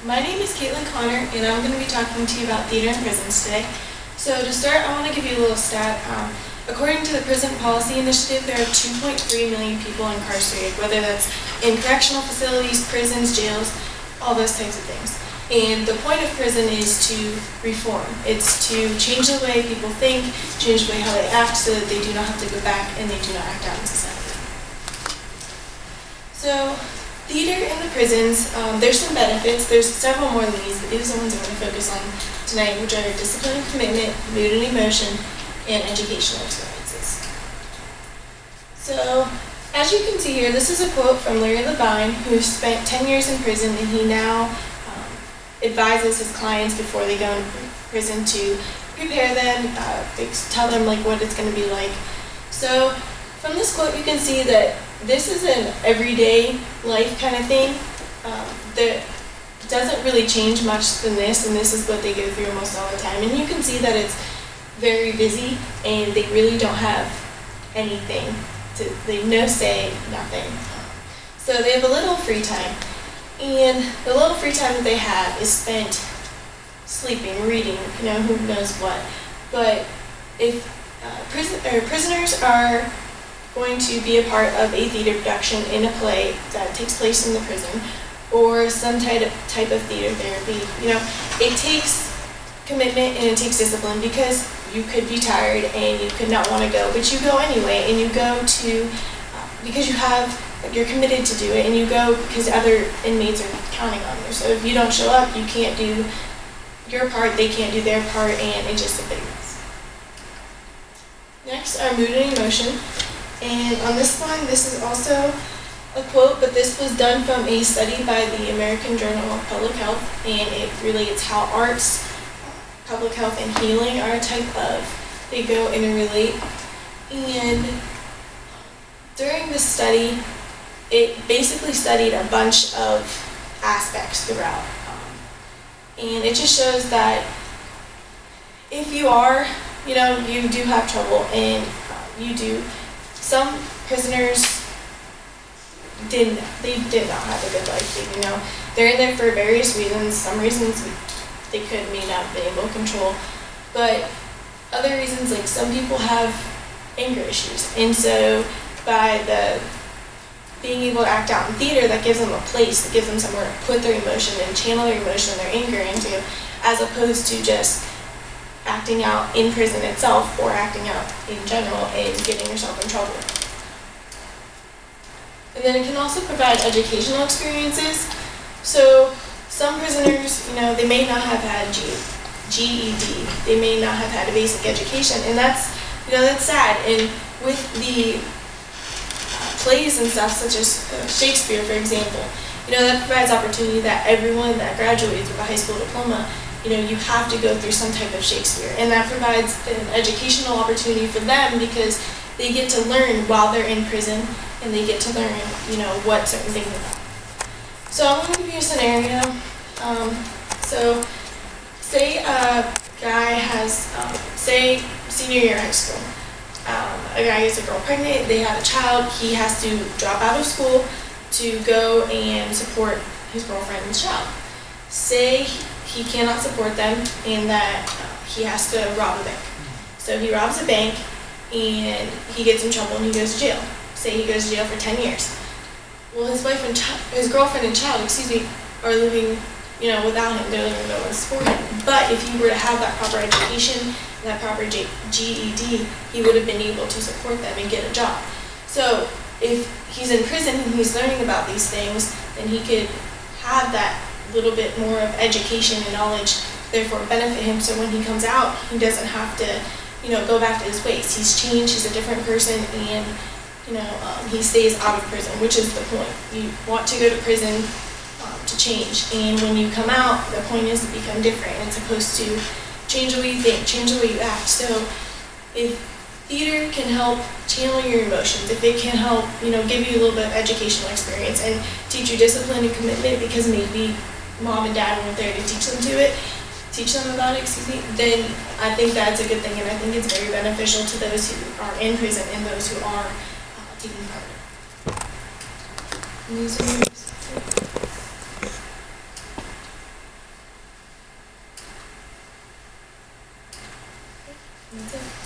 My name is Caitlin Connor, and I'm going to be talking to you about theater in prisons today. So to start, I want to give you a little stat. According to the Prison Policy Initiative, there are 2.3 million people incarcerated, whether that's in correctional facilities, prisons, jails, all those types of things. And the point of prison is to reform. It's to change the way people think, change the way how they act, so that they do not have to go back and they do not act out in society. So, theater in the prisons, there's some benefits. There's several more than these, but these are the ones I'm going to focus on tonight, which are discipline and commitment, mood and emotion, and educational experiences. So, as you can see here, this is a quote from Larry Levine, who spent 10 years in prison, and he now advises his clients before they go into prison to prepare them, tell them like what it's going to be like. So, from this quote, you can see that this is an everyday life kind of thing that doesn't really change much than this, and this is what they go through almost all the time. And you can see that it's very busy, and they really don't have anything. They have no say, nothing. So they have a little free time, and the little free time that they have is spent sleeping, reading, who knows what. But if prisoners are going to be a part of a theater production in a play that takes place in the prison, or some type of theater therapy, it takes commitment and it takes discipline, because you could be tired and you could not want to go, but you go anyway, and you go to because you're committed to do it, and you go because other inmates are counting on you. So if you don't show up, you can't do your part, they can't do their part, and it's just a big mess. Next are mood and emotion. And on this one, this is also a quote, but this was done from a study by the American Journal of Public Health, and it relates how arts, public health, and healing are a type of, they go interrelate. And during this study, it basically studied a bunch of aspects throughout. And it just shows that if you are, you do have trouble, and some prisoners did not have a good life. They're in there for various reasons. Some reasons they may not have been able to control, but other reasons, like some people have anger issues, and so by being able to act out in theater, that gives them a place, that gives them somewhere to put their emotion and channel their emotion and their anger into, as opposed to just acting out in prison itself, or acting out in general and getting yourself in trouble. And then it can also provide educational experiences. So some prisoners, they may not have had GED, they may not have had a basic education, and that's sad. And with the plays and stuff, such as Shakespeare, for example, that provides opportunity that everyone that graduates with a high school diploma, you have to go through some type of Shakespeare, and that provides an educational opportunity for them, because they get to learn while they're in prison, and they get to learn, what certain things are. So I'm going to give you a scenario. So say a guy has, say senior year of high school, a guy gets a girl pregnant, they have a child, he has to drop out of school to go and support his girlfriend and child. Say he cannot support them, and that he has to rob a bank. So he robs a bank, and he gets in trouble, and he goes to jail. Say he goes to jail for 10 years. Well, his girlfriend and child, are living, without him. They're living no support him. But if he were to have that proper education, that proper GED, he would have been able to support them and get a job. So if he's in prison and he's learning about these things, then he could have that little bit more of education and knowledge, therefore benefit him, so when he comes out, he doesn't have to, go back to his ways. He's changed, he's a different person, and, he stays out of prison, which is the point. You want to go to prison to change, and when you come out, the point is to become different. It's supposed to change the way you think, change the way you act. So if theater can help channel your emotions, if it can help, give you a little bit of educational experience and teach you discipline and commitment, because maybe mom and dad weren't there to teach them about it, then I think that's a good thing, and I think it's very beneficial to those who are in prison and those who are taking part in it. That's it.